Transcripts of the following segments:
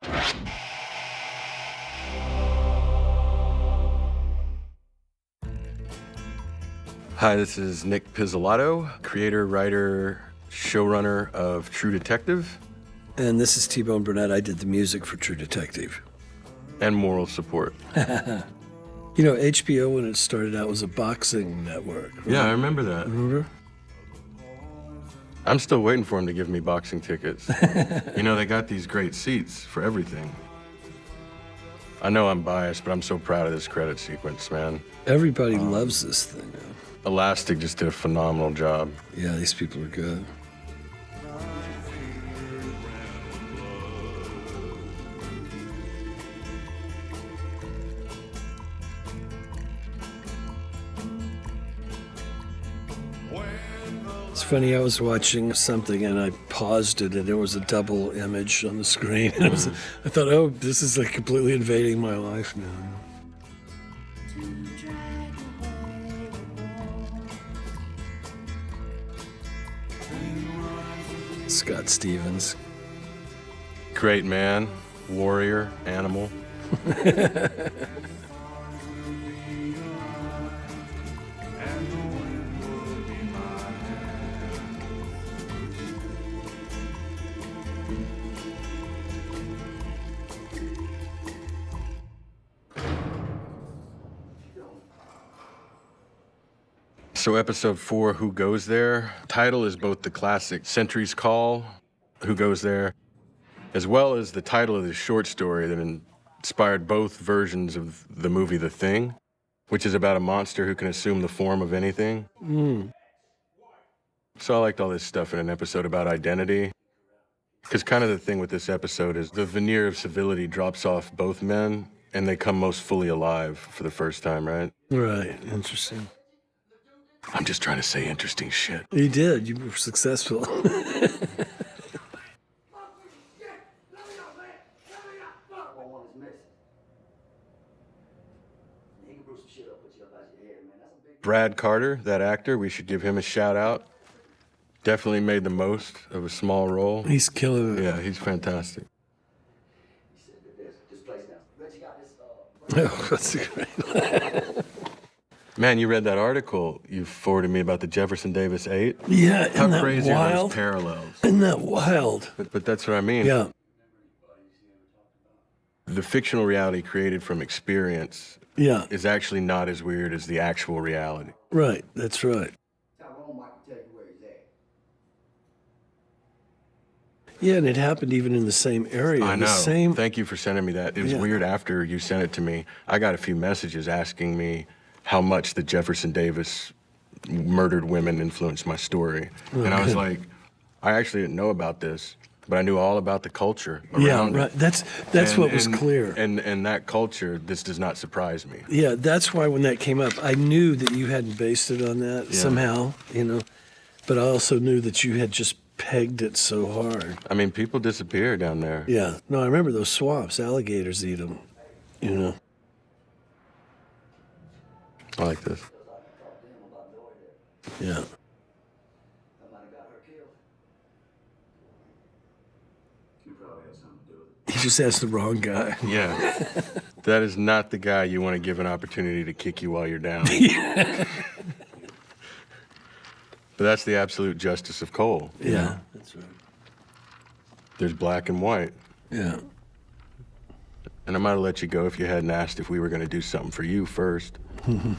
Hi, this is Nick Pizzolatto, creator, writer, showrunner of True Detective. And this is T-Bone Burnett. I did the music for True Detective. And moral support. You know, HBO, when it started out, was a boxing network. Right? Yeah, I remember that. Remember? I'm still waiting for him to give me boxing tickets. You know, they got these great seats for everything. I know I'm biased, but I'm so proud of this credit sequence, man. Everybody loves this thing. Elastic just did a phenomenal job. Yeah, these people are good. It's funny, I was watching something and I paused it and there was a double image on the screen. And I thought, oh, this is like completely invading my life now. Scott Stevens. Great man, warrior, animal. So episode 4, Who Goes There? Title is both the classic Sentry's Call, Who Goes There, as well as the title of the short story that inspired both versions of the movie The Thing, which is about a monster who can assume the form of anything. So I liked all this stuff in an episode about identity. Because kind of the thing with this episode is the veneer of civility drops off both men and they come most fully alive for the first time, right? Right, interesting. I'm just trying to say interesting shit. You did, you were successful. Brad Carter, that actor, we should give him a shout out. Definitely made the most of a small role. He's killing it. Yeah, he's fantastic. Oh, that's great. Man, you read that article you forwarded me about the Jefferson Davis 8? Yeah, How isn't that crazy are wild? those parallels? Isn't that wild? But that's what I mean. Yeah. The fictional reality created from experience is actually not as weird as the actual reality. Right, that's right. Yeah, and it happened even in the same area. I know. The same... Thank you for sending me that. It was weird after you sent it to me. I got a few messages asking me how much the Jefferson Davis murdered women influenced my story. And I was like, I actually didn't know about this, but I knew all about the culture around right. it. That's what was clear. And that culture, this does not surprise me. Yeah, that's why when that came up, I knew that you hadn't based it on that somehow, you know, but I also knew that you had just pegged it so hard. I mean, people disappear down there. Yeah. No, I remember those swamps. Alligators eat them, you know. I like this. Yeah. He just asked the wrong guy. Yeah. That is not the guy you want to give an opportunity to kick you while you're down. But that's the absolute justice of Cole. Yeah, that's right. There's black and white. Yeah. And I might have let you go if you hadn't asked if we were going to do something for you first. You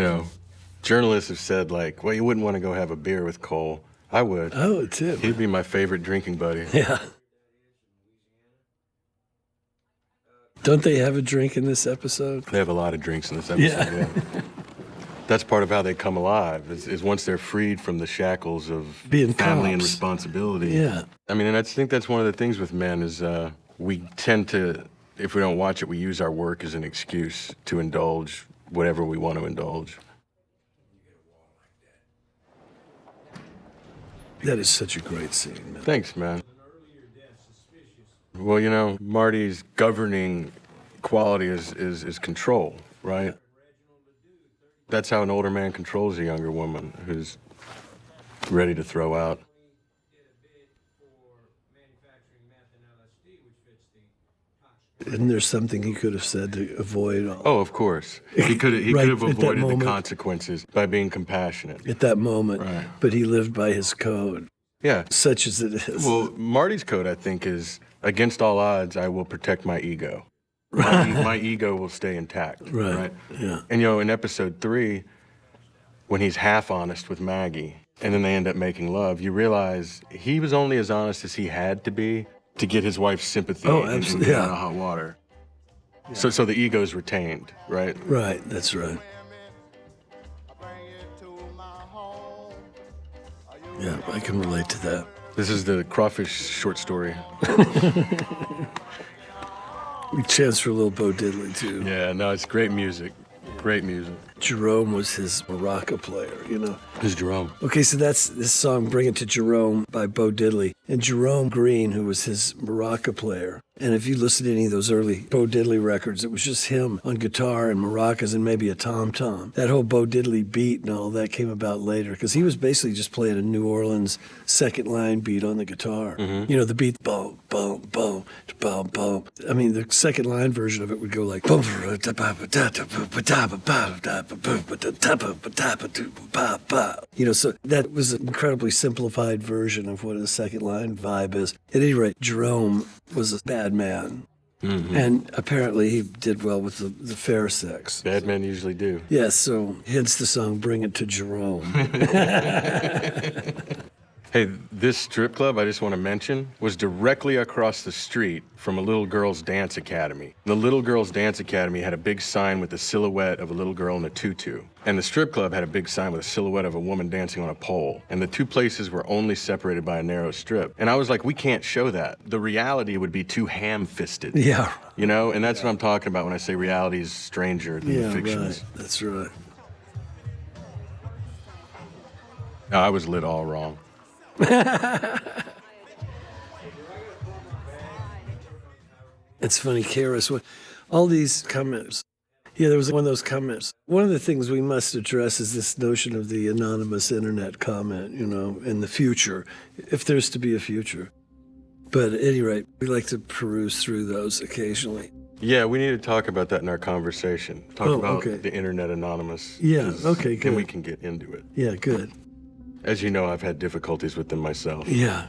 know, journalists have said, like, well, you wouldn't want to go have a beer with Cole. I would. I would too. He'd be my favorite drinking buddy. Yeah. Don't they have a drink in this episode? They have a lot of drinks in this episode, yeah. That's part of how they come alive, is once they're freed from the shackles of being family and cops. responsibility. Yeah. I mean, and I think that's one of the things with men is we tend to, if we don't watch it, we use our work as an excuse to indulge whatever we want to indulge. That is such a great scene, man. Thanks, man. Well, you know, Marty's governing quality is control, right? That's how an older man controls a younger woman who's ready to throw out. Isn't there something he could have said to avoid all? Oh, of course. He could Right, have at that avoided the moment. consequences by being compassionate. At that moment, Right. but he lived by his code, Yeah. such as it is. Well, Marty's code, I think, is against all odds, I will protect my ego. My ego will stay intact. Right. Yeah. And, in episode 3, when he's half honest with Maggie, and then they end up making love, you realize he was only as honest as he had to be to get his wife's sympathy Oh, and absolutely, get yeah. out of hot water. So the ego's retained, right? Right, that's right. Yeah, I can relate to that. This is the crawfish short story. Chance for a little Bo Diddley, too. Yeah, no, it's great music. Great music. Jerome was his maraca player, Who's Jerome? Okay, so that's this song, Bring It to Jerome by Bo Diddley. And Jerome Green, who was his maraca player. And if you listen to any of those early Bo Diddley records, it was just him on guitar and maracas and maybe a tom-tom. That whole Bo Diddley beat and all that came about later because he was basically just playing a New Orleans second line beat on the guitar. Mm-hmm. The beat, boom, boom, boom, boom, boom. I mean, the second line version of it would go like, boom, so that was an incredibly simplified version of what a second line vibe is. At any rate, Jerome was a bad man. Mm-hmm. And apparently he did well with the fair sex. Bad men usually do. Yes, so hence the song Bring It to Jerome. Hey, this strip club I just want to mention was directly across the street from a little girls' dance academy. The little girls' dance academy had a big sign with the silhouette of a little girl in a tutu. And the strip club had a big sign with a silhouette of a woman dancing on a pole. And the two places were only separated by a narrow strip. And I was like, we can't show that. The reality would be too ham-fisted. Yeah. And that's what I'm talking about when I say reality is stranger than the fictions. Right. That's right. No, I was lit all wrong. It's funny, Karis, all these comments. Yeah, there was one of those comments. One of the things we must address is this notion of the anonymous internet comment, in the future, if there's to be a future. But at any rate, we like to peruse through those occasionally. Yeah, we need to talk about that in our conversation. Talk about okay. the internet anonymous. Yeah, okay, good. Then we can get into it. Yeah, good. As you know, I've had difficulties with them myself. Yeah.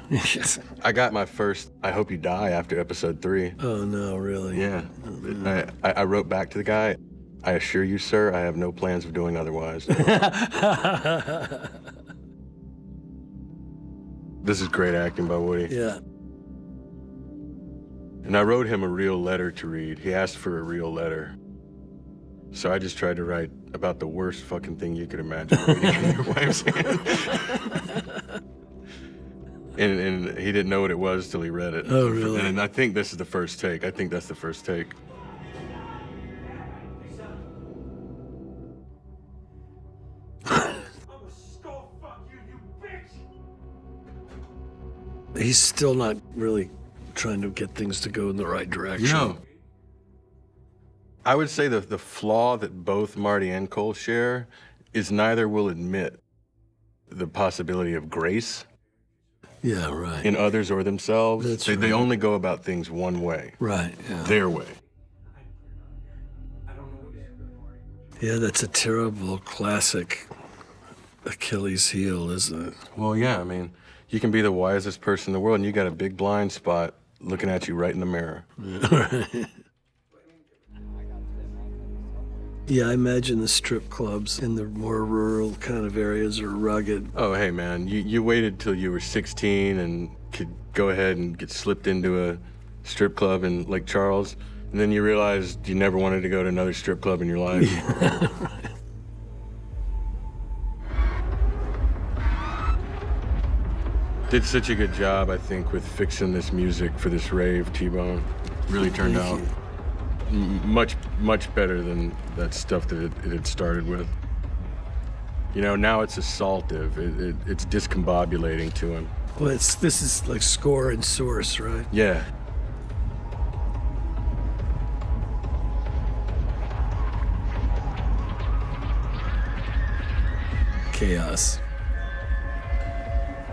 I got my first I hope you die after episode 3. Oh, no, really? Yeah. I wrote back to the guy, I assure you, sir, I have no plans of doing otherwise. This is great acting by Woody. Yeah. And I wrote him a real letter to read. He asked for a real letter. So I just tried to write about the worst fucking thing you could imagine reading in your wife's hand. and he didn't know what it was till he read it. Oh, really? And I think this is the first take. I think that's the first take. He's still not really trying to get things to go in the right direction. No. I would say the flaw that both Marty and Cole share is neither will admit the possibility of grace Yeah, right. in others or themselves. That's They right. only go about things one way, Right, yeah. their way. Yeah, that's a terrible classic Achilles heel, isn't it? Well, yeah, I mean, you can be the wisest person in the world and you got a big blind spot looking at you right in the mirror. Yeah, I imagine the strip clubs in the more rural kind of areas are rugged. Oh, hey, man, you waited till you were 16 and could go ahead and get slipped into a strip club in Lake Charles, and then you realized you never wanted to go to another strip club in your life. Yeah, right. Did such a good job, I think, with fixing this music for this rave, T-Bone. Really turned out much better than that stuff that it had started with. Now it's assaultive. It's discombobulating to him. Well, this is like score and source, right? Yeah. chaos.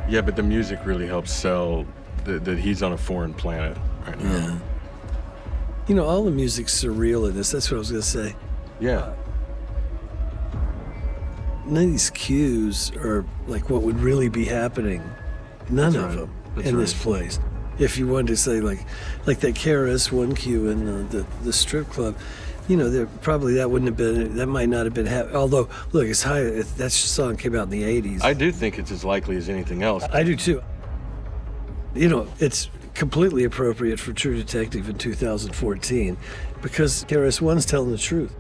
Yeah, but the music really helps sell that he's on a foreign planet right now. Yeah. You know, all the music's surreal in this. That's what I was going to say. Yeah. None of these cues are like what would really be happening. None That's of right. them That's in right. this place. If you wanted to say like that KRS-One cue in the strip club, you know, that wouldn't have been, that might not have been although, look, it's high. That song came out in the 80s. I do think it's as likely as anything else. I do too. You know, it's completely appropriate for True Detective in 2014 because KRS-One's telling the truth.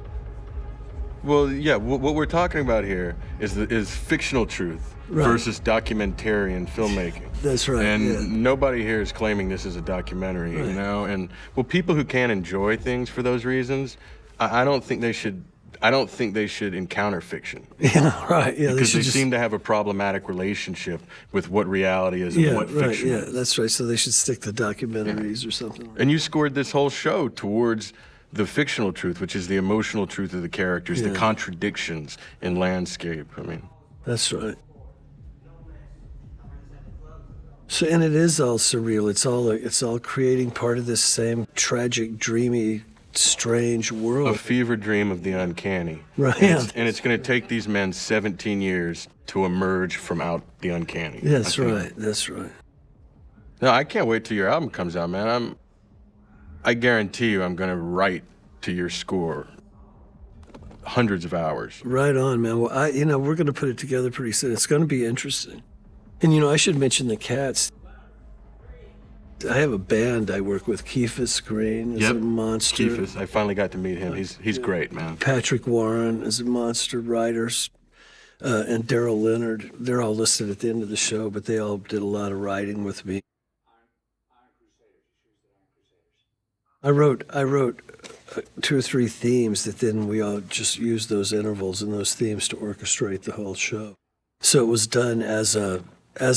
Well, yeah, what we're talking about here is fictional truth versus documentarian filmmaking. That's right. And nobody here is claiming this is a documentary, you know? And well, people who can't enjoy things for those reasons, I don't think they should encounter fiction. Yeah, right. Yeah, because they seem to have a problematic relationship with what reality is and what fiction Yeah, is. that's right. So they should stick to documentaries or something. And you scored this whole show towards the fictional truth, which is the emotional truth of the characters, the contradictions in landscape. I mean, that's right. So, and it is all surreal. It's all creating part of this same tragic, dreamy, strange world. a fever dream of the uncanny. Right. And it's going to take these men 17 years to emerge from out the uncanny. That's right. That's right. No, I can't wait till your album comes out, man. I guarantee you I'm going to write to your score hundreds of hours. Right on, man. Well, we're going to put it together pretty soon. It's going to be interesting. And, I should mention the Cats. I have a band I work with. Keefus Green is a monster. Keefus, I finally got to meet him. He's great, man. Patrick Warren is a monster writer. And Daryl Leonard. They're all listed at the end of the show, but they all did a lot of writing with me. I wrote 2 or 3 themes that then we all just used those intervals and those themes to orchestrate the whole show. So it was done as a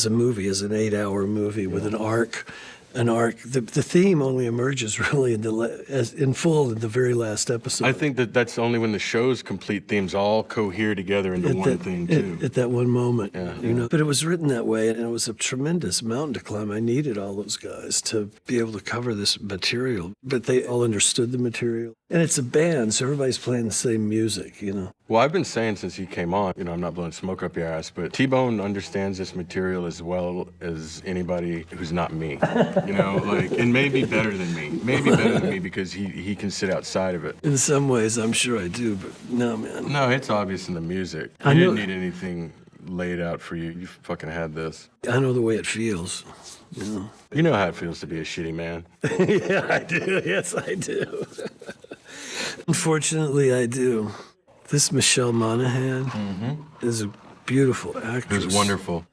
movie, as an 8-hour movie with an arc. The theme only emerges really in full in the very last episode. I think that's only when the show's complete themes all cohere together into one thing too. At that one moment, Yeah. But it was written that way, and it was a tremendous mountain to climb. I needed all those guys to be able to cover this material, but they all understood the material. And it's a band, so everybody's playing the same music, Well, I've been saying since he came on, I'm not blowing smoke up your ass, but T-Bone understands this material as well as anybody who's not me. And maybe better than me. Maybe better than me because he can sit outside of it. In some ways, I'm sure I do, but no, man. No, it's obvious in the music. I You know- didn't need anything laid out for you. You fucking had this. I know the way it feels, You know how it feels to be a shitty man. Yeah, I do. Yes, I do. Unfortunately, I do. This Michelle Monaghan is a beautiful It actress. was wonderful.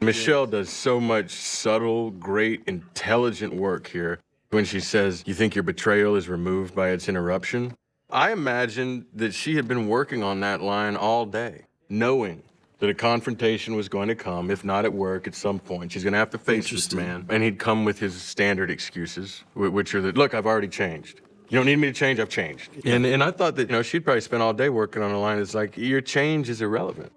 Michelle does so much subtle, great, intelligent work here. When she says, "You think your betrayal is removed by its interruption?" I imagined that she had been working on that line all day, knowing that a confrontation was going to come, if not at work, at some point. She's going to have to face this man. And he'd come with his standard excuses, which are that, look, I've already changed. You don't need me to change, I've changed. And I thought that, she'd probably spend all day working on a line that's like, your change is irrelevant.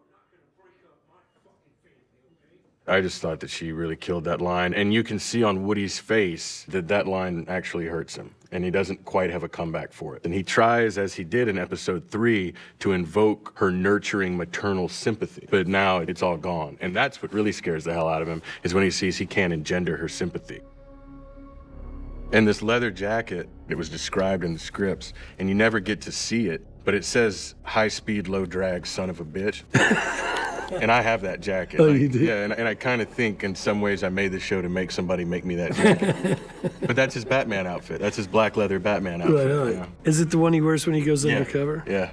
I just thought that she really killed that line. And you can see on Woody's face that line actually hurts him. And he doesn't quite have a comeback for it. And he tries, as he did in episode 3, to invoke her nurturing maternal sympathy. But now it's all gone. And that's what really scares the hell out of him, is when he sees he can't engender her sympathy. And this leather jacket, it was described in the scripts, and you never get to see it, but it says, "High speed, low drag, son of a bitch." And I have that jacket. Oh, you do? Yeah, and I kind of think in some ways I made the show to make somebody make me that jacket. But that's his Batman outfit. That's his black leather Batman outfit. Right. Yeah. Is it the one he wears when he goes undercover? Yeah.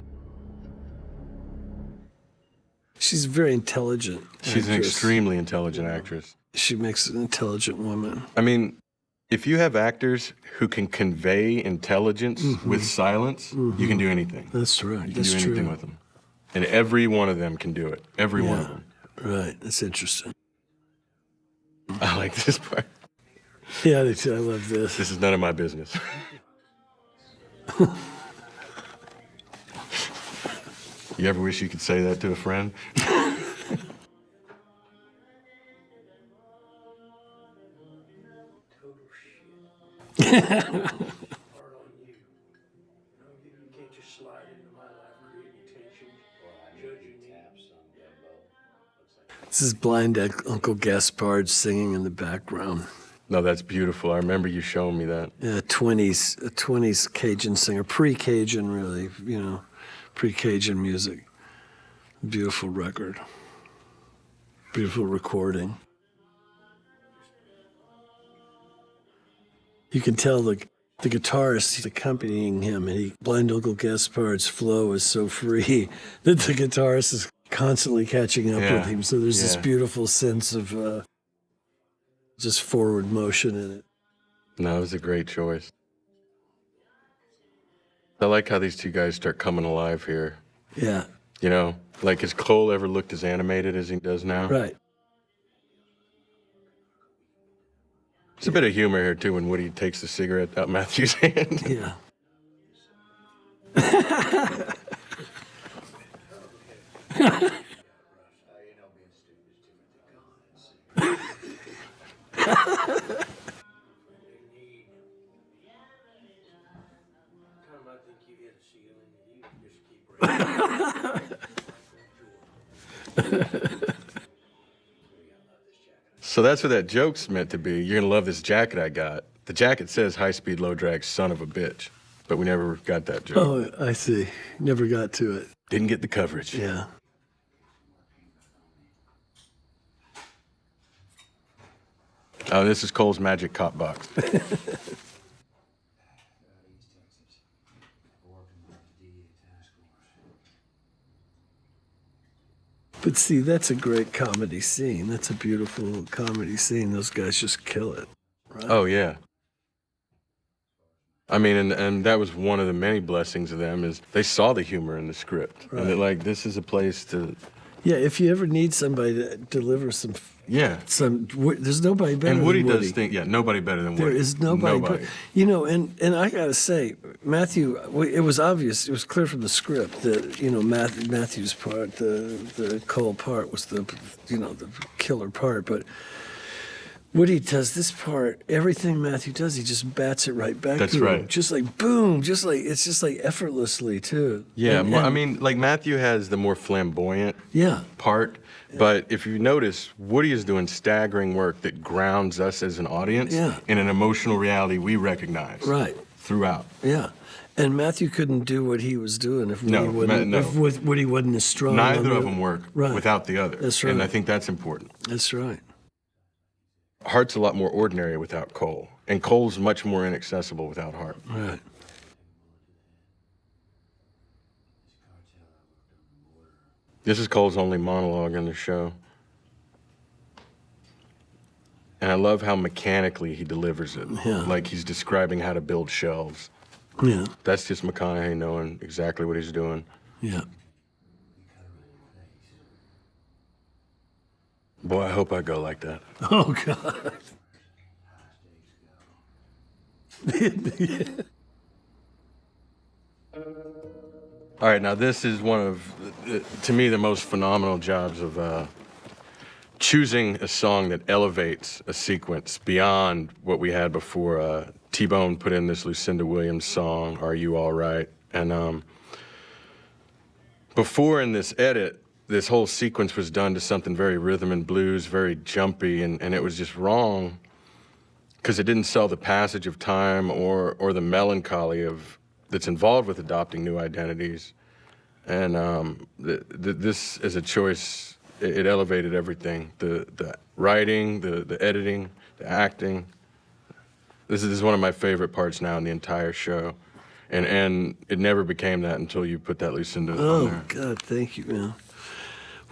She's very intelligent. She's an actress. extremely intelligent actress. She makes an intelligent woman. I mean, if you have actors who can convey intelligence with silence, you can do anything. That's right. You can That's do anything true. with them. And every one of them can do it. Every one of them. Right. That's interesting. I like this part. Yeah, I do too. I love this. This is none of my business. You ever wish you could say that to a friend? This is blind Uncle Gaspard singing in the background. No, that's beautiful. I remember you showing me that. Yeah, 20s Cajun singer, pre-Cajun really, pre-Cajun music. Beautiful record. Beautiful recording. You can tell the guitarist accompanying him, and blind Uncle Gaspard's flow is so free that the guitarist is constantly catching up with him. So there's this beautiful sense of just forward motion in it. No, it was a great choice. I like how these two guys start coming alive here. Yeah. You know, like, has Cole ever looked as animated as he does now? Right. There's a bit of humor here, too, when Woody takes the cigarette out Matthew's hand. Yeah. So that's what that joke's meant to be. You're gonna love this jacket I got. The jacket says high speed, low drag, son of a bitch. But we never got that joke. Oh, I see. Never got to it. Didn't get the coverage. Yeah. Oh, this is Cole's magic cop box. But see, that's a great comedy scene. That's a beautiful comedy scene. Those guys just kill it. Right? Oh, yeah. I mean, and that was one of the many blessings of them is they saw the humor in the script. Right. And they're like, this is a place to... Yeah, if you ever need somebody to deliver there's nobody better and Woody than Woody. does think, nobody better than There Woody. is nobody. And I got to say, Matthew, it was obvious, it was clear from the script that, Matthew's part, the Cole part was the killer part. But Woody does this part, everything Matthew does, he just bats it right back That's to right. him. Just like, boom, it's just like effortlessly, too. Yeah, And- I mean, like Matthew has the more flamboyant part. But if you notice, Woody is doing staggering work that grounds us as an audience in an emotional reality we recognize throughout. Yeah. And Matthew couldn't do what he was doing if No, Woody wasn't as strong. Neither of them work without the other. That's right. And I think that's important. That's right. Hart's a lot more ordinary without Cole. And Cole's much more inaccessible without Hart. Right. This is Cole's only monologue in the show. And I love how mechanically he delivers it. Yeah. Like he's describing how to build shelves. Yeah. That's just McConaughey knowing exactly what he's doing. Yeah. Boy, I hope I go like that. Oh, God. All right, now this is one of, to me, the most phenomenal jobs of choosing a song that elevates a sequence beyond what we had before. T-Bone put in this Lucinda Williams song, Are You All Right? And before in this edit, this whole sequence was done to something very rhythm and blues, very jumpy, and it was just wrong because it didn't sell the passage of time or the melancholy that's involved with adopting new identities. And this is a choice, it elevated everything. The writing, the editing, the acting. This is one of my favorite parts now in the entire show. And it never became that until you put that Lucinda on there. Oh, God, thank you, man.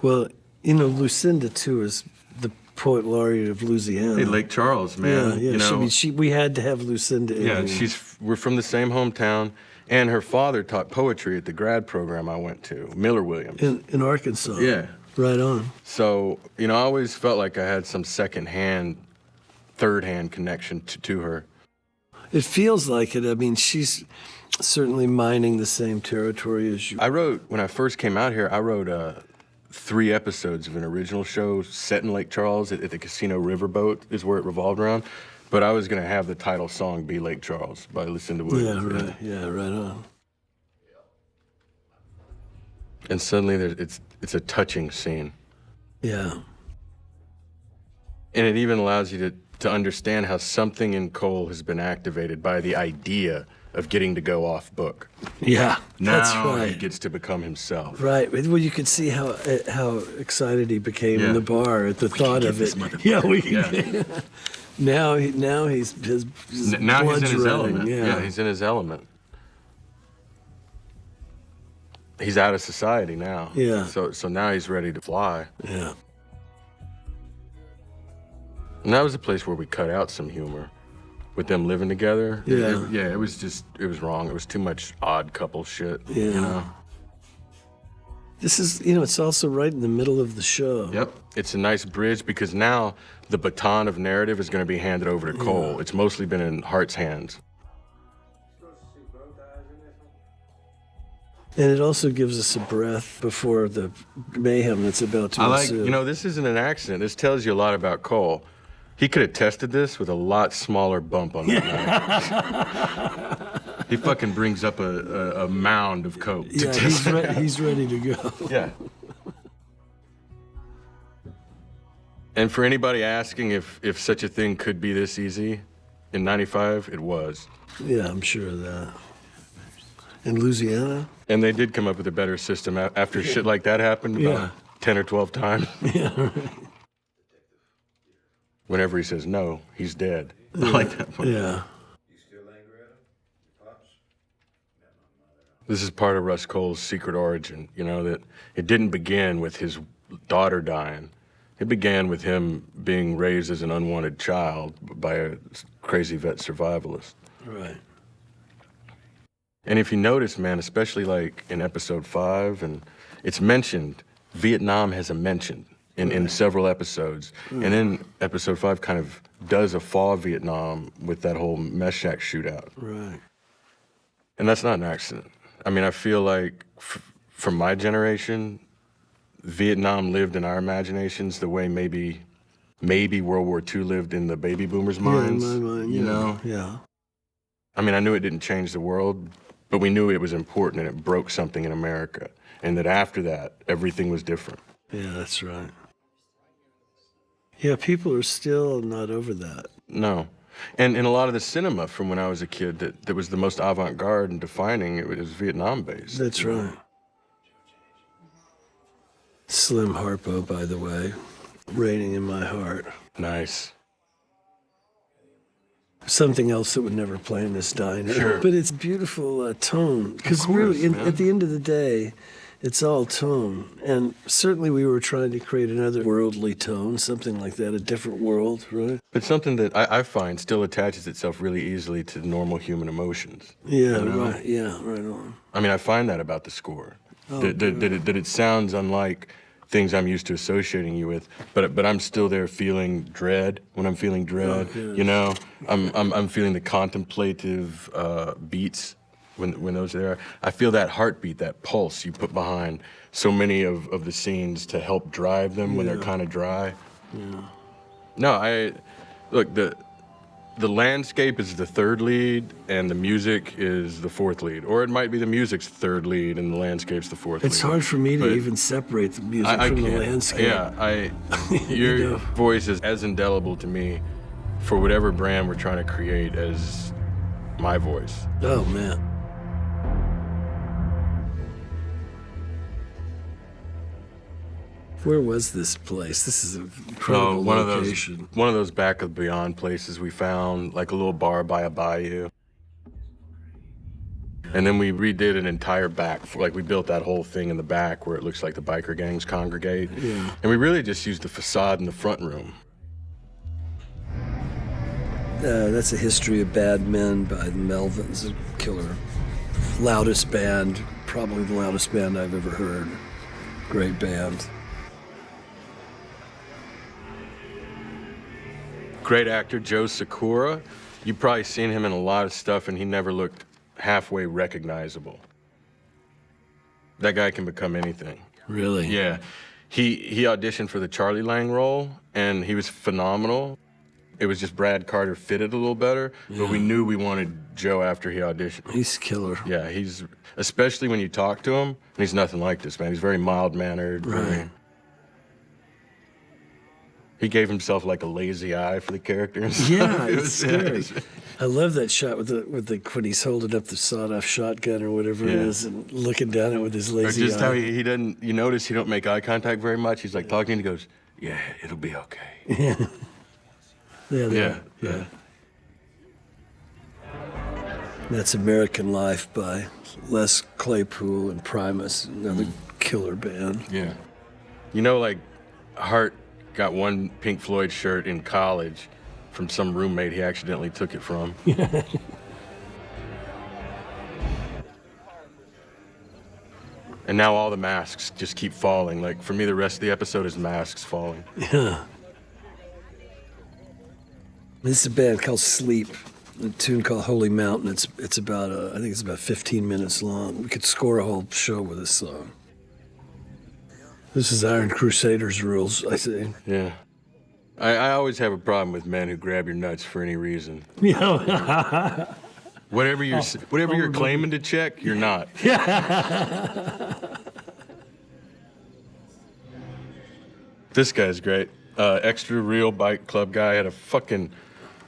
Well, Lucinda, too, is the poet laureate of Louisiana. Hey, Lake Charles, man. Yeah. We had to have Lucinda in here. We're from the same hometown, and her father taught poetry at the grad program I went to, Miller Williams. In Arkansas. Yeah. Right on. So, I always felt like I had some second-hand, third-hand connection to her. It feels like it. I mean, she's certainly mining the same territory as you. When I first came out here, I wrote 3 episodes of an original show set in Lake Charles at the Casino Riverboat is where it revolved around. But I was going to have the title song be Lake Charles by Lucinda Williams. Yeah, right. Yeah, right on. And suddenly it's a touching scene. Yeah. And it even allows you to understand how something in Cole has been activated by the idea of getting to go off book. Yeah, Now that's right. he gets to become himself. Right. Well, you could see how excited he became in the bar at the thought of it. Yeah, we can. Yeah. Now he's his Now blood's he's in his running. element. Yeah, he's in his element. He's out of society now. Yeah. So now he's ready to fly. Yeah. And that was a place where we cut out some humor with them living together. Yeah. It was wrong. It was too much odd couple shit. Yeah. You know? This is, it's also right in the middle of the show. Yep. It's a nice bridge because now the baton of narrative is going to be handed over to Cole. It's mostly been in Hart's hands. And it also gives us a breath before the mayhem that's about to ensue. This isn't an accident. This tells you a lot about Cole. He could have tested this with a lot smaller bump on that night. He fucking brings up a mound of coke. Yeah, he's ready to go. Yeah. And for anybody asking if such a thing could be this easy, in '95, it was. Yeah, I'm sure of that. In Louisiana? And they did come up with a better system after shit like that happened about 10 or 12 times. Yeah, right. Whenever he says no, he's dead. I like that one. Yeah. This is part of Russ Cole's secret origin, that it didn't begin with his daughter dying. It began with him being raised as an unwanted child by a crazy vet survivalist. Right. And if you notice, man, especially like in episode 5, and it's mentioned, Vietnam has a mention in several episodes. And then episode 5 kind of does a fall Vietnam with that whole mess shack shootout. Right. And that's not an accident. I mean, I feel like from my generation, Vietnam lived in our imaginations the way maybe World War II lived in the baby boomers' minds. Yeah, in my mind, you know? Yeah. I mean, I knew it didn't change the world, but we knew it was important and it broke something in America. And that after that, everything was different. Yeah, that's right. Yeah, people are still not over that. No. And in a lot of the cinema from when I was a kid that was the most avant-garde and defining, it was Vietnam-based. That's right. Slim Harpo, by the way, reigning in my heart. Nice. Something else that would never play in this diner. Sure. But it's beautiful tone. Because really, at the end of the day, it's all tone. And certainly we were trying to create another worldly tone, something like that, a different world, right? But something that I find still attaches itself really easily to normal human emotions. Yeah, you know? right. Yeah, right on. I mean, I find that about the score. That it sounds unlike things I'm used to associating you with, but I'm still there feeling dread when I'm feeling dread. Oh, you know, I'm feeling the contemplative beats when those are there. I feel that heartbeat, that pulse you put behind so many of the scenes to help drive them when they're kind of dry. Yeah. No, look, the landscape is the third lead and the music is the fourth lead. Or it might be the music's third lead and the landscape's the fourth lead. It's hard for me to even separate the music from the landscape. Yeah, your voice is as indelible to me for whatever brand we're trying to create as my voice. Oh, man. Where was this place? This is an incredible location. One of those back of beyond places we found, like a little bar by a bayou. And then we redid an entire back, like we built that whole thing in the back where it looks like the biker gangs congregate. Yeah. And we really just used the facade in the front room. That's a history of bad men by the Melvins, a killer. Loudest band, probably the loudest band I've ever heard. Great band. Great actor Joe Sakura. You've probably seen him in a lot of stuff, and he never looked halfway recognizable. That guy can become anything. Really? Yeah. He auditioned for the Charlie Lang role, and he was phenomenal. It was just Brad Carter fitted a little better, but we knew we wanted Joe after he auditioned. He's killer. Yeah, he's, especially when you talk to him, and he's nothing like this, man. He's very mild-mannered. Right. He gave himself like a lazy eye for the character and stuff. Yeah, it's scary. I love that shot with the when he's holding up the sawed-off shotgun or whatever it is, and looking down at it with his Or lazy just eye. how he doesn't, you notice he don't make eye contact very much. He's like talking, and he goes, yeah, it'll be okay. Yeah. That's American Life by Les Claypool and Primus, another killer band. Yeah. You know, like, Hart got one Pink Floyd shirt in college from some roommate he accidentally took it from. And now all the masks just keep falling. Like, for me, the rest of the episode is masks falling. Yeah. This is a band called Sleep, a tune called Holy Mountain. It's about, I think it's about 15 minutes long. We could score a whole show with this song. This is Iron Crusaders rules, I say. Yeah. I always have a problem with men who grab your nuts for any reason. Yeah. Whatever you're claiming to check, you're not. This guy's great. Extra real bike club guy, had a fucking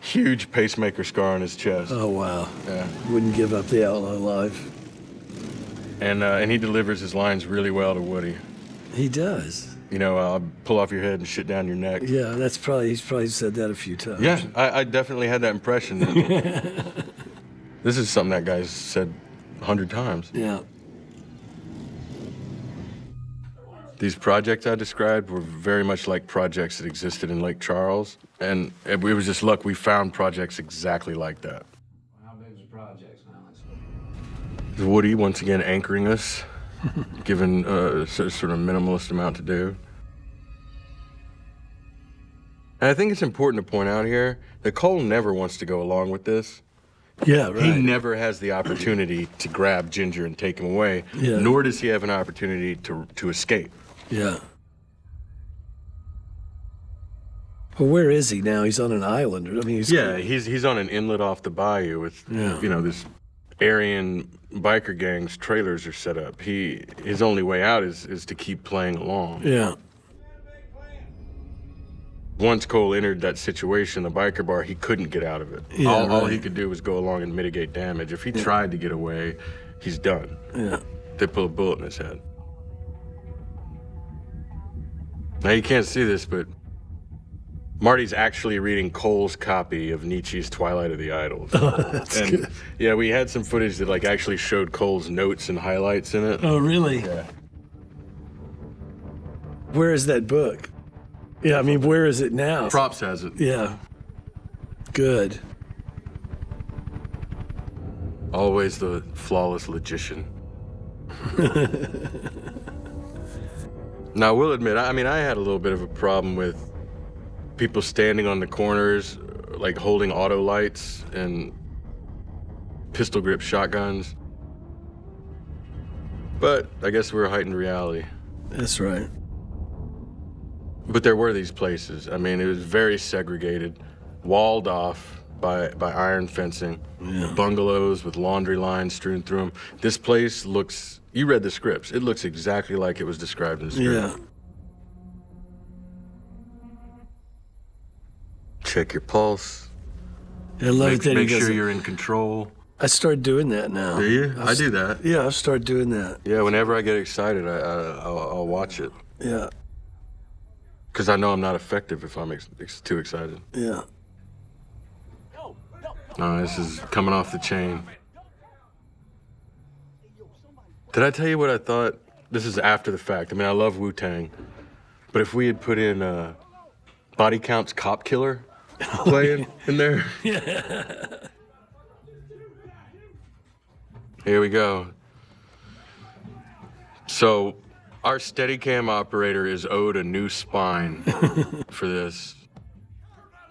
huge pacemaker scar on his chest. Oh, wow. Yeah. Wouldn't give up the outlaw life. And he delivers his lines really well to Woody. He does. You know, I'll pull off your head and shit down your neck. Yeah, he's probably said that a few times. Yeah, I definitely had that impression. This is something that guy's said 100 times. Yeah. These projects I described were very much like projects that existed in Lake Charles. And it was just luck we found projects exactly like that. How big was the projects now? Woody, once again, anchoring us, given a sort of minimalist amount to do. And I think it's important to point out here that Cole never wants to go along with this. Yeah, right. He never has the opportunity to grab Ginger and take him away, Yeah. nor does he have an opportunity to escape. Yeah. Well, where is he now? He's on an island. I mean, he's on an inlet off the bayou with, you know, this Aryan biker gang's trailers are set up. His only way out is to keep playing along. Yeah. Once Cole entered that situation, the biker bar, he couldn't get out of it. Yeah, all right. he could do was go along and mitigate damage. If he tried to get away, he's done. Yeah. They put a bullet in his head. Now, you can't see this, but Marty's actually reading Cole's copy of Nietzsche's Twilight of the Idols. That's good. Yeah, we had some footage that like actually showed Cole's notes and highlights in it. Oh, really? Yeah. Where is that book? Yeah, I mean, where is it now? Props has it. Yeah. Good. Always the flawless logician. Now, I will admit, I mean, I had a little bit of a problem with people standing on the corners, like holding auto lights and pistol grip shotguns. But I guess we're a heightened reality. That's right. But there were these places. I mean, it was very segregated, walled off by iron fencing, bungalows with laundry lines strewn through them. This place looks, you read the scripts, it looks exactly like it was described in the script. Yeah. Check your pulse. I love it that he Make does sure it. you're in control. I started doing that now. Do you? I do that. Yeah, I've started doing that. Yeah, whenever I get excited, I'll watch it. Yeah. Because I know I'm not effective if I'm too excited. Yeah. No, this is coming off the chain. Did I tell you what I thought? This is after the fact. I mean, I love Wu-Tang. But if we had put in Body Count's Cop Killer playing in there. Here we go. So, our Steadicam operator is owed a new spine for this.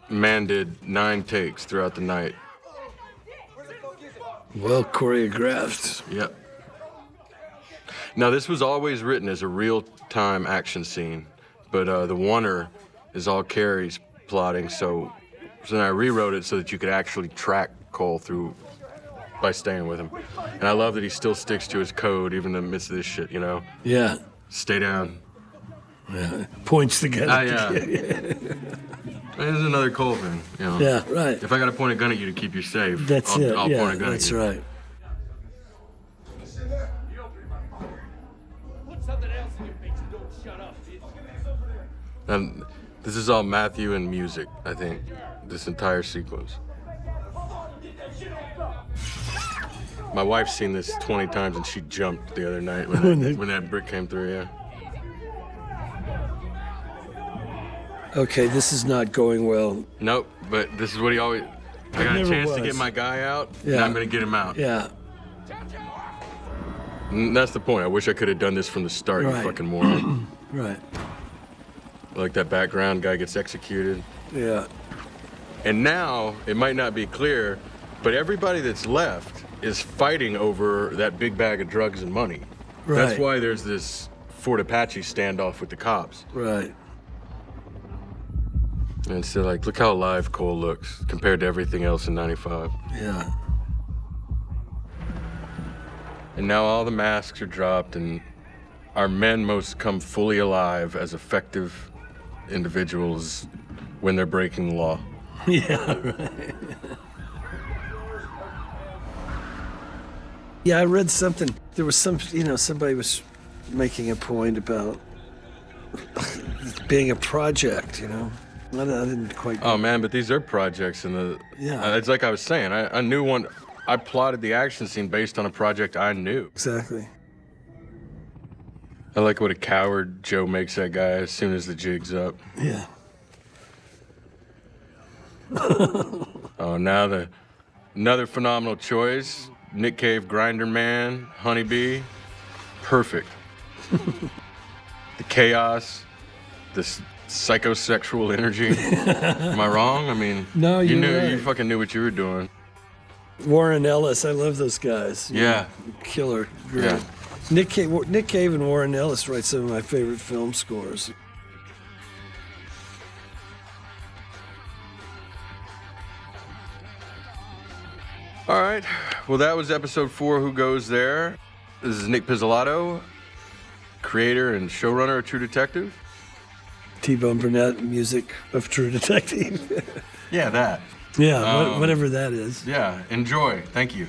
Man did 9 takes throughout the night. Well choreographed. Yep. Now, this was always written as a real-time action scene, but the oneer is all Carrey's plotting, so then I rewrote it so that you could actually track Cole through by staying with him. And I love that he still sticks to his code even in the midst of this shit, you know? Yeah. Stay down. Yeah. Points the gun. Yeah. There's another Cole thing, you know? Yeah, right. If I gotta point a gun at you to keep you safe, That's it. I'll yeah, point a gun that's at you. right. And this is all Matthew and music, I think, this entire sequence. My wife's seen this 20 times and she jumped the other night when that brick came through, yeah. Okay, this is not going well. Nope, but this is what he always... I got a never chance to was. get my guy out, and Yeah. I'm gonna get him out. Yeah. And that's the point. I wish I could have done this from the start, Right. you fucking moron. Right. Like that background guy gets executed. Yeah. And now, it might not be clear, but everybody that's left is fighting over that big bag of drugs and money. Right. That's why there's this Fort Apache standoff with the cops. Right. And so, like, look how alive Cole looks compared to everything else in 95. Yeah. And now all the masks are dropped and our men most come fully alive as effective individuals when they're breaking the law. Yeah, right. Yeah, I read something. There was somebody was making a point about being a project, I didn't quite. Oh man, but these are projects and Yeah. it's like I was saying, I knew one, I plotted the action scene based on a project I knew. Exactly. I like what a coward Joe makes that guy as soon as the jig's up. Yeah. Oh, now another phenomenal choice. Nick Cave, Grinder Man, Honeybee. Perfect. The chaos, this psychosexual energy. Am I wrong? I mean, No, you you're knew, right. you fucking knew what you were doing. Warren Ellis, I love those guys. Yeah. Killer. Great. Yeah. Nick Cave and Warren Ellis write some of my favorite film scores. All right. Well, that was episode 4, Who Goes There? This is Nick Pizzolatto, creator and showrunner of True Detective. T-Bone Burnett, music of True Detective. Yeah, that. Yeah, whatever that is. Yeah, enjoy. Thank you.